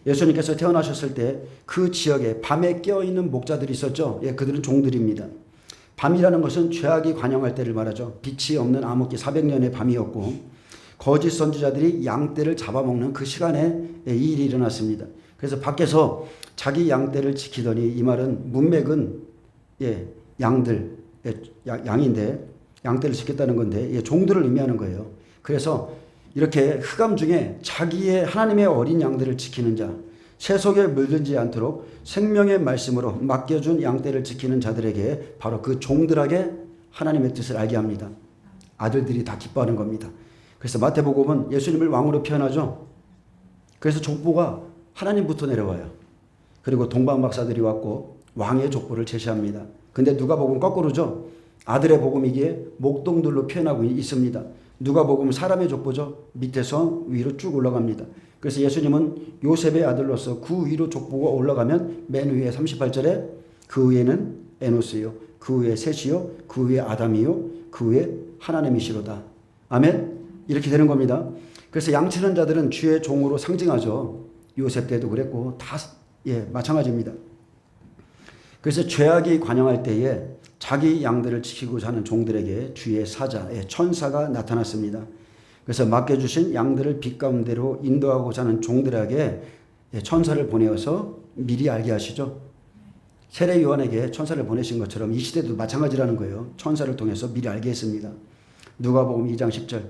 예수님께서 태어나셨을 때 그 지역에 밤에 깨어있는 목자들이 있었죠. 그들은 종들입니다. 밤이라는 것은 죄악이 관영할 때를 말하죠. 빛이 없는 암흑기 400년의 밤이었고, 거짓 선지자들이 양떼를 잡아먹는 그 시간에 이 일이 일어났습니다. 그래서 밖에서 자기 양떼를 지키더니, 이 말은 문맥은 양들, 양인데 양떼를 지켰다는 건데 종들을 의미하는 거예요. 그래서 이렇게 흑암 중에 자기의 하나님의 어린 양들을 지키는 자, 세속에 물들지 않도록 생명의 말씀으로 맡겨준 양떼를 지키는 자들에게 바로 그 종들에게 하나님의 뜻을 알게 합니다. 아들들이 다 기뻐하는 겁니다. 그래서 마태복음은 예수님을 왕으로 표현하죠. 그래서 족보가 하나님부터 내려와요. 그리고 동방 박사들이 왔고 왕의 족보를 제시합니다. 근데 누가복음 거꾸로죠. 아들의 복음이기에 목동들로 표현하고 있습니다. 누가복음은 사람의 족보죠. 밑에서 위로 쭉 올라갑니다. 그래서 예수님은 요셉의 아들로서 그 위로 족보가 올라가면 맨 위에 38절에 그 위에는 에노스요, 그 위에 셋이요, 그 위에 아담이요, 그 위에 하나님이시로다. 아멘. 이렇게 되는 겁니다. 그래서 양치는 자들은 주의 종으로 상징하죠. 요셉 때도 그랬고 다 마찬가지입니다. 그래서 죄악이 관영할 때에 자기 양들을 지키고자 하는 종들에게 주의 사자, 천사가 나타났습니다. 그래서 맡겨주신 양들을 빛 가운데로 인도하고자 하는 종들에게 천사를 보내어서 미리 알게 하시죠. 세례 요한에게 천사를 보내신 것처럼 이 시대도 마찬가지라는 거예요. 천사를 통해서 미리 알게 했습니다. 누가복음 2장 10절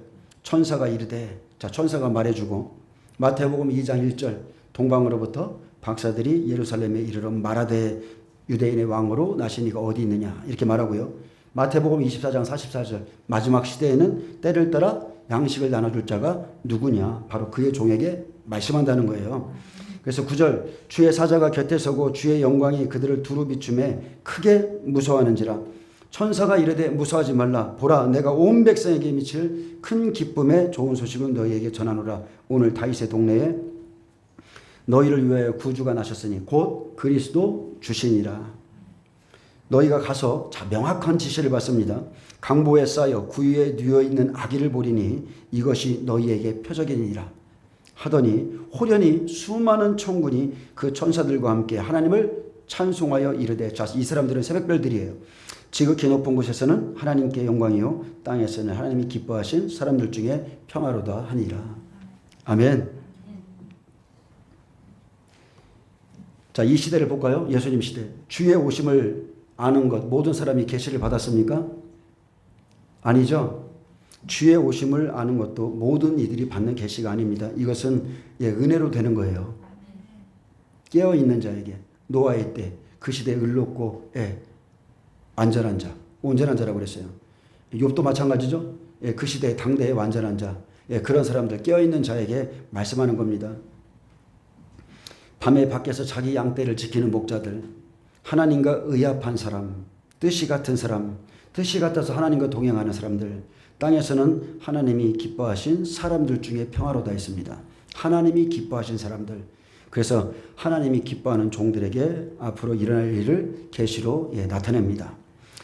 천사가 이르되, 자, 천사가 말해주고, 마태복음 2장 1절 동방으로부터 박사들이 예루살렘에 이르러 말하되 유대인의 왕으로 나신 이가 어디 있느냐 이렇게 말하고요. 마태복음 24장 44절 마지막 시대에는 때를 따라 양식을 나눠줄 자가 누구냐, 바로 그의 종에게 말씀한다는 거예요. 그래서 9절 주의 사자가 곁에 서고 주의 영광이 그들을 두루 비춤에 크게 무서워하는지라. 천사가 이르되 무서워하지 말라. 보라, 내가 온 백성에게 미칠 큰 기쁨의 좋은 소식은 너희에게 전하노라. 오늘 다윗의 동네에 너희를 위하여 구주가 나셨으니 곧 그리스도 주시니라. 너희가 가서 명확한 지시를 받습니다. 강보에 쌓여 구유에 누워있는 아기를 보리니 이것이 너희에게 표적이니라 하더니 호련히 수많은 천군이 그 천사들과 함께 하나님을 찬송하여 이르되. 자, 이 사람들은 새벽별들이에요. 지극히 높은 곳에서는 하나님께 영광이요 땅에서는 하나님이 기뻐하신 사람들 중에 평화로다 하니라. 아멘. 자, 이 시대를 볼까요? 예수님 시대. 주의 오심을 아는 것, 모든 사람이 계시를 받았습니까? 아니죠. 주의 오심을 아는 것도 모든 이들이 받는 계시가 아닙니다. 이것은 은혜로 되는 거예요. 깨어있는 자에게 노아의 때 그 시대에 의롭고 완전한 자, 온전한 자라고 그랬어요. 욥도 마찬가지죠. 그 시대에 당대의 완전한 자, 그런 사람들, 깨어있는 자에게 말씀하는 겁니다. 밤에 밖에서 자기 양떼를 지키는 목자들, 하나님과 의합한 사람, 뜻이 같은 사람, 뜻이 같아서 하나님과 동행하는 사람들, 땅에서는 하나님이 기뻐하신 사람들 중에 평화로다 있습니다. 하나님이 기뻐하신 사람들. 그래서 하나님이 기뻐하는 종들에게 앞으로 일어날 일을 계시로 나타냅니다.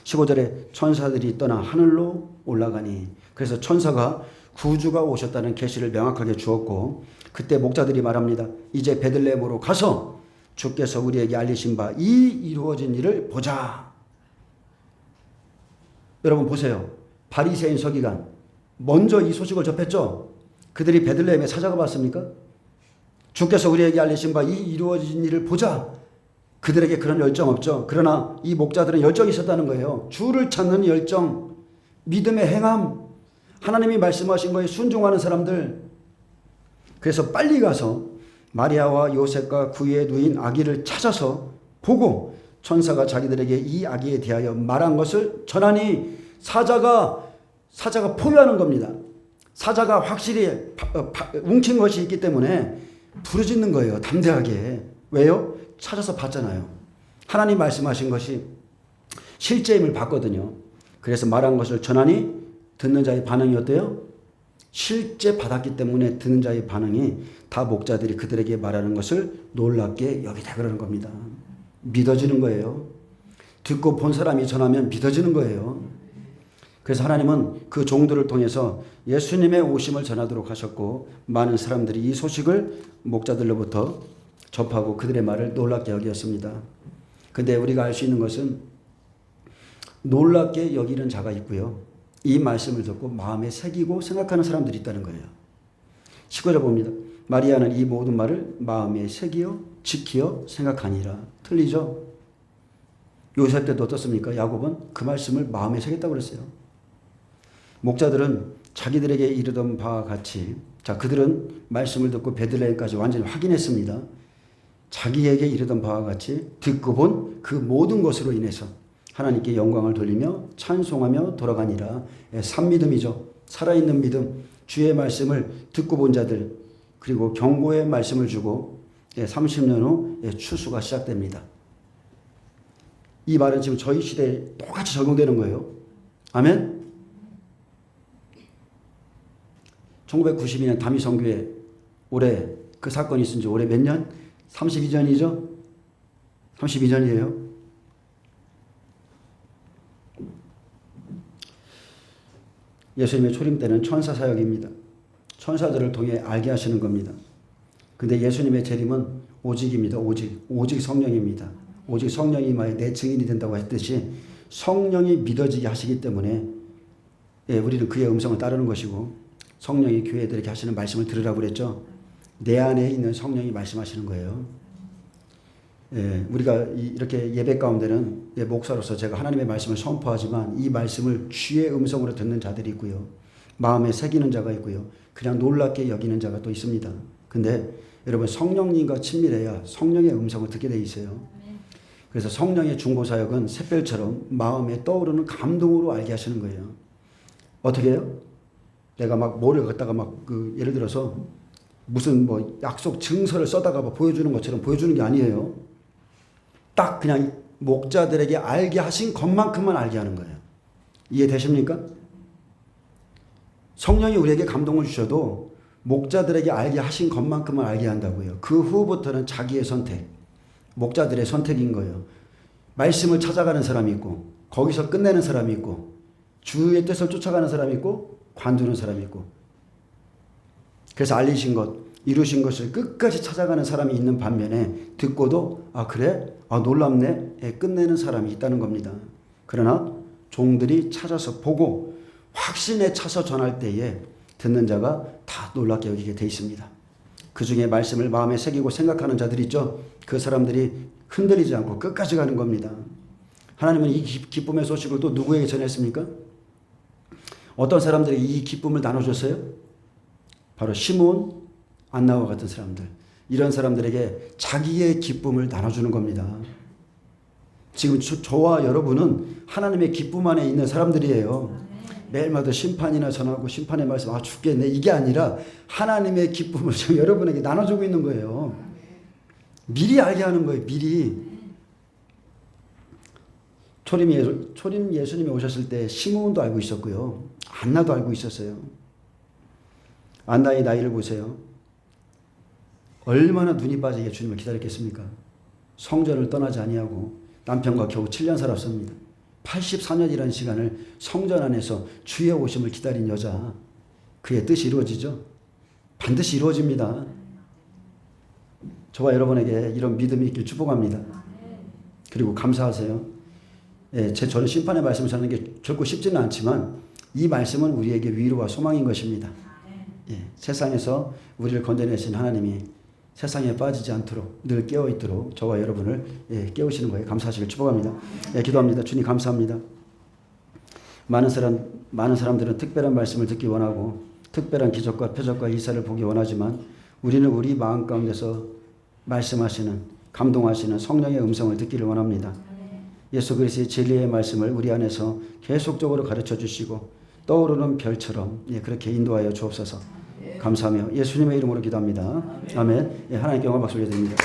15절에 천사들이 떠나 하늘로 올라가니, 그래서 천사가 구주가 오셨다는 계시를 명확하게 주었고, 그때 목자들이 말합니다. 이제 베들레헴으로 가서 주께서 우리에게 알리신 바 이 이루어진 일을 보자. 여러분 보세요. 바리새인 서기관 먼저 이 소식을 접했죠. 그들이 베들레헴에 찾아가 봤습니까? 주께서 우리에게 알리신 바 이 이루어진 일을 보자. 그들에게 그런 열정 없죠. 그러나 이 목자들은 열정이 있었다는 거예요. 주를 찾는 열정, 믿음의 행함, 하나님이 말씀하신 거에 순종하는 사람들. 그래서 빨리 가서 마리아와 요셉과 그 위에 누인 아기를 찾아서 보고 천사가 자기들에게 이 아기에 대하여 말한 것을 전하니, 사자가 포효하는 겁니다. 사자가 확실히 뭉친 것이 있기 때문에 부르짖는 거예요. 담대하게. 왜요? 찾아서 봤잖아요. 하나님 말씀하신 것이 실제임을 봤거든요. 그래서 말한 것을 전하니 듣는 자의 반응이 어때요? 실제 받았기 때문에 듣는 자의 반응이 다 목자들이 그들에게 말하는 것을 놀랍게 여기다 그러는 겁니다. 믿어지는 거예요. 듣고 본 사람이 전하면 믿어지는 거예요. 그래서 하나님은 그 종들을 통해서 예수님의 오심을 전하도록 하셨고 많은 사람들이 이 소식을 목자들로부터 접하고 그들의 말을 놀랍게 여기었습니다. 근데 우리가 알 수 있는 것은 놀랍게 여기는 자가 있고요. 이 말씀을 듣고 마음에 새기고 생각하는 사람들이 있다는 거예요. 19절 봅니다. 마리아는 이 모든 말을 마음에 새기어 지키어 생각하니라. 틀리죠? 요셉 때도 어떻습니까? 야곱은 그 말씀을 마음에 새겼다고 그랬어요. 목자들은 자기들에게 이르던 바와 같이 그들은 말씀을 듣고 베들레헴까지 완전히 확인했습니다. 자기에게 이르던 바와 같이 듣고 본 그 모든 것으로 인해서 하나님께 영광을 돌리며 찬송하며 돌아가니라. 산믿음이죠. 살아있는 믿음. 주의 말씀을 듣고 본 자들 그리고 경고의 말씀을 주고 30년 후 추수가 시작됩니다. 이 말은 지금 저희 시대에 똑같이 적용되는 거예요. 아멘. 1992년 다미성교회 올해 그 사건이 있은 지 올해 몇 년? 32년이죠? 32년이에요. 예수님의 초림 때는 천사 사역입니다. 천사들을 통해 알게 하시는 겁니다. 근데 예수님의 재림은 오직입니다. 오직 성령입니다. 오직 성령이 임하여 내 증인이 된다고 했듯이 성령이 믿어지게 하시기 때문에 우리는 그의 음성을 따르는 것이고 성령이 교회들에게 하시는 말씀을 들으라고 그랬죠. 내 안에 있는 성령이 말씀하시는 거예요. 우리가 이렇게 예배 가운데는 목사로서 제가 하나님의 말씀을 선포하지만 이 말씀을 주의 음성으로 듣는 자들이 있고요. 마음에 새기는 자가 있고요. 그냥 놀랍게 여기는 자가 또 있습니다. 근데 여러분 성령님과 친밀해야 성령의 음성을 듣게 돼 있어요. 그래서 성령의 중보사역은 샛별처럼 마음에 떠오르는 감동으로 알게 하시는 거예요. 어떻게 해요? 내가 막 뭐를 갖다가 예를 들어서 무슨 약속 증서를 써다가 보여주는 것처럼 보여주는 게 아니에요. 딱 그냥 목자들에게 알게 하신 것만큼만 알게 하는 거예요. 이해되십니까? 성령이 우리에게 감동을 주셔도 목자들에게 알게 하신 것만큼만 알게 한다고요. 그 후부터는 자기의 선택, 목자들의 선택인 거예요. 말씀을 찾아가는 사람이 있고 거기서 끝내는 사람이 있고 주의 뜻을 쫓아가는 사람이 있고 관두는 사람이 있고 그래서 알리신 것, 이루신 것을 끝까지 찾아가는 사람이 있는 반면에 듣고도 그래? 놀랍네? 끝내는 사람이 있다는 겁니다. 그러나 종들이 찾아서 보고 확신에 차서 전할 때에 듣는 자가 다 놀랍게 여기게 돼 있습니다. 그 중에 말씀을 마음에 새기고 생각하는 자들이 있죠. 그 사람들이 흔들리지 않고 끝까지 가는 겁니다. 하나님은 이 기쁨의 소식을 또 누구에게 전했습니까? 어떤 사람들이 이 기쁨을 나눠줬어요? 바로 시몬, 안나와 같은 사람들. 이런 사람들에게 자기의 기쁨을 나눠주는 겁니다. 지금 저와 여러분은 하나님의 기쁨 안에 있는 사람들이에요. 매일마다 심판이나 전하고 심판의 말씀 죽겠네 이게 아니라 하나님의 기쁨을 지금 여러분에게 나눠주고 있는 거예요. 미리 알게 하는 거예요. 미리. 초림 예수님이 오셨을 때 시몬도 알고 있었고요. 안나도 알고 있었어요. 안나의 나이를 보세요. 얼마나 눈이 빠지게 주님을 기다렸겠습니까? 성전을 떠나지 아니하고 남편과 겨우 7년 살았습니다. 84년이라는 시간을 성전 안에서 주의 오심을 기다린 여자, 그의 뜻이 이루어지죠? 반드시 이루어집니다. 저와 여러분에게 이런 믿음이 있길 축복합니다. 그리고 감사하세요. 저는 심판의 말씀을 전하는 게 결코 쉽지는 않지만 이 말씀은 우리에게 위로와 소망인 것입니다. 세상에서 우리를 건져내신 하나님이 세상에 빠지지 않도록 늘 깨어있도록 저와 여러분을 깨우시는 거예요. 감사하시길 축복합니다. 기도합니다. 주님 감사합니다. 많은 사람들은 특별한 말씀을 듣기 원하고 특별한 기적과 표적과 이사를 보기 원하지만 우리는 우리 마음 가운데서 말씀하시는 감동하시는 성령의 음성을 듣기를 원합니다. 예수 그리스도의 진리의 말씀을 우리 안에서 계속적으로 가르쳐 주시고 떠오르는 별처럼 그렇게 인도하여 주옵소서. 감사하며 예수님의 이름으로 기도합니다. 아멘. 예, 하나님께 영광 박수 올려드립니다.